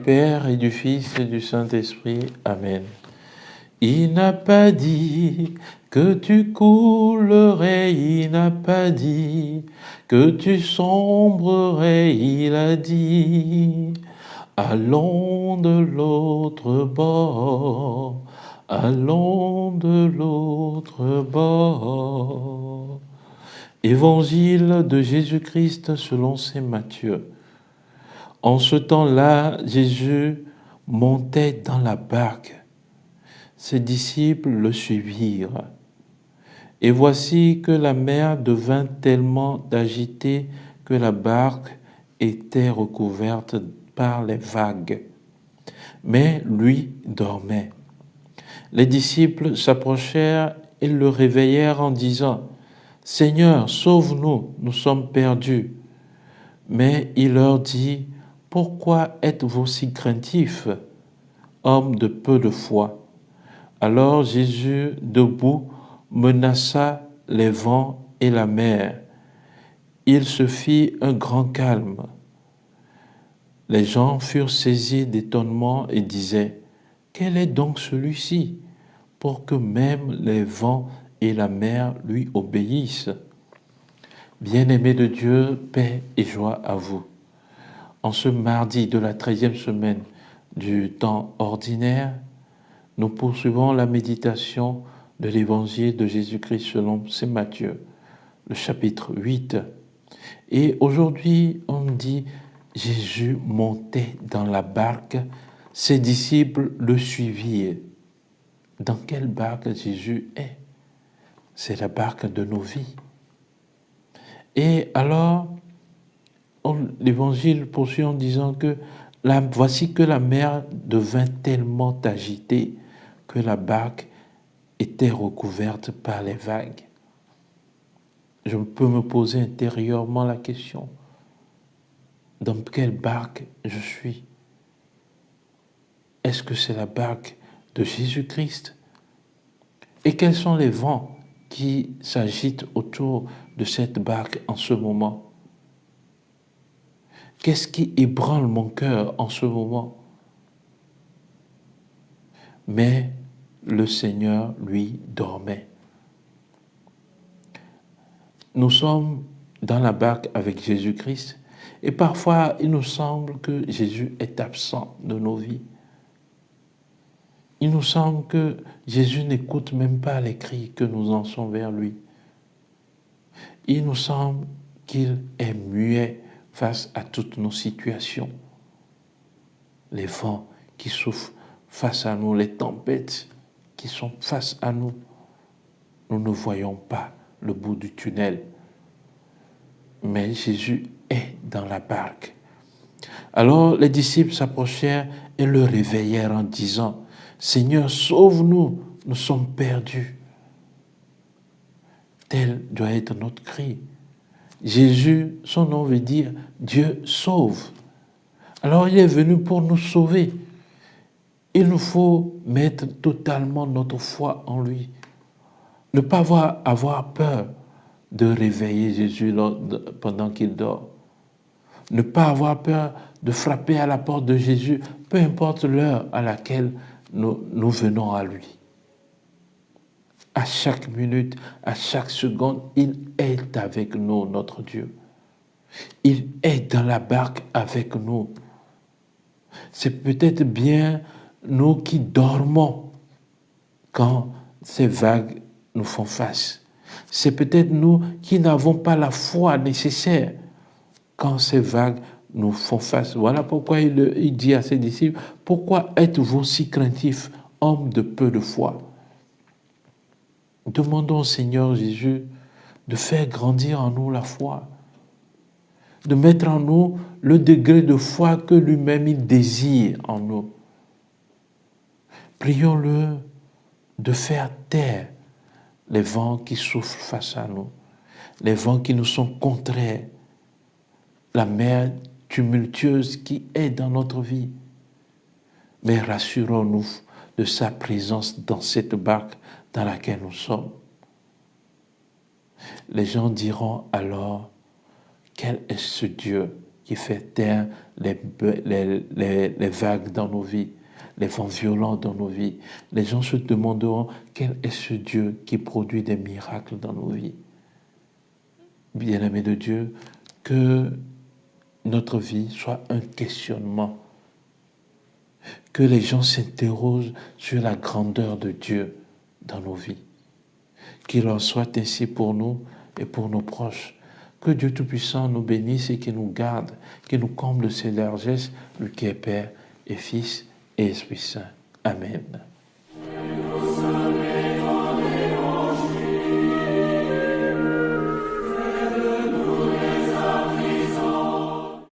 Père et du Fils et du Saint-Esprit. Amen. Il n'a pas dit que tu coulerais, il n'a pas dit que tu sombrerais, il a dit, allons de l'autre bord, allons de l'autre bord. Évangile de Jésus-Christ selon saint Matthieu. En ce temps-là, Jésus montait dans la barque. Ses disciples le suivirent. Et voici que la mer devint tellement agitée que la barque était recouverte par les vagues. Mais lui dormait. Les disciples s'approchèrent et le réveillèrent en disant « Seigneur, sauve-nous, nous sommes perdus. » Mais il leur dit « Pourquoi êtes-vous si craintifs, hommes de peu de foi ?» Alors Jésus, debout, menaça les vents et la mer. Il se fit un grand calme. Les gens furent saisis d'étonnement et disaient « Quel est donc celui-ci pour que même les vents et la mer lui obéissent ?» Bien-aimés de Dieu, paix et joie à vous. En ce mardi de la 13e semaine du temps ordinaire, nous poursuivons la méditation de l'évangile de Jésus-Christ selon saint Matthieu, le chapitre 8. Et aujourd'hui, on dit Jésus montait dans la barque, ses disciples le suivirent. Dans quelle barque Jésus est? C'est la barque de nos vies. Et alors, l'évangile poursuit en disant que voici que la mer devint tellement agitée que la barque était recouverte par les vagues. Je peux me poser intérieurement la question, dans quelle barque je suis? Est-ce que c'est la barque de Jésus-Christ? Et quels sont les vents qui s'agitent autour de cette barque en ce moment? Qu'est-ce qui ébranle mon cœur en ce moment? Mais le Seigneur, lui, dormait. Nous sommes dans la barque avec Jésus-Christ et parfois il nous semble que Jésus est absent de nos vies. Il nous semble que Jésus n'écoute même pas les cris que nous lançons vers lui. Il nous semble qu'il est muet face à toutes nos situations. Les vents qui soufflent face à nous, les tempêtes qui sont face à nous, nous ne voyons pas le bout du tunnel. Mais Jésus est dans la barque. Alors les disciples s'approchèrent et le réveillèrent en disant « Seigneur, sauve-nous, nous sommes perdus. » Tel doit être notre cri. Jésus, son nom veut dire « Dieu sauve ». Alors il est venu pour nous sauver. Il nous faut mettre totalement notre foi en lui. Ne pas avoir peur de réveiller Jésus pendant qu'il dort. Ne pas avoir peur de frapper à la porte de Jésus, peu importe l'heure à laquelle nous venons à lui. À chaque minute, à chaque seconde, il est avec nous, notre Dieu. Il est dans la barque avec nous. C'est peut-être bien nous qui dormons quand ces vagues nous font face. C'est peut-être nous qui n'avons pas la foi nécessaire quand ces vagues nous font face. Voilà pourquoi il dit à ses disciples, « Pourquoi êtes-vous si craintifs, hommes de peu de foi ?» Demandons au Seigneur Jésus de faire grandir en nous la foi, de mettre en nous le degré de foi que lui-même il désire en nous. Prions-le de faire taire les vents qui soufflent face à nous, les vents qui nous sont contraires, la mer tumultueuse qui est dans notre vie. Mais rassurons-nous de sa présence dans cette barque dans laquelle nous sommes. Les gens diront alors, quel est ce Dieu qui fait taire les vagues dans nos vies, les vents violents dans nos vies. Les gens se demanderont quel est ce Dieu qui produit des miracles dans nos vies. Bien-aimés de Dieu, que notre vie soit un questionnement, que les gens s'interrogent sur la grandeur de Dieu dans nos vies. Qu'il en soit ainsi pour nous et pour nos proches. Que Dieu Tout-Puissant nous bénisse et qu'il nous garde, qu'il nous comble de ses largesses, lui qui est Père et Fils et Esprit Saint. Amen.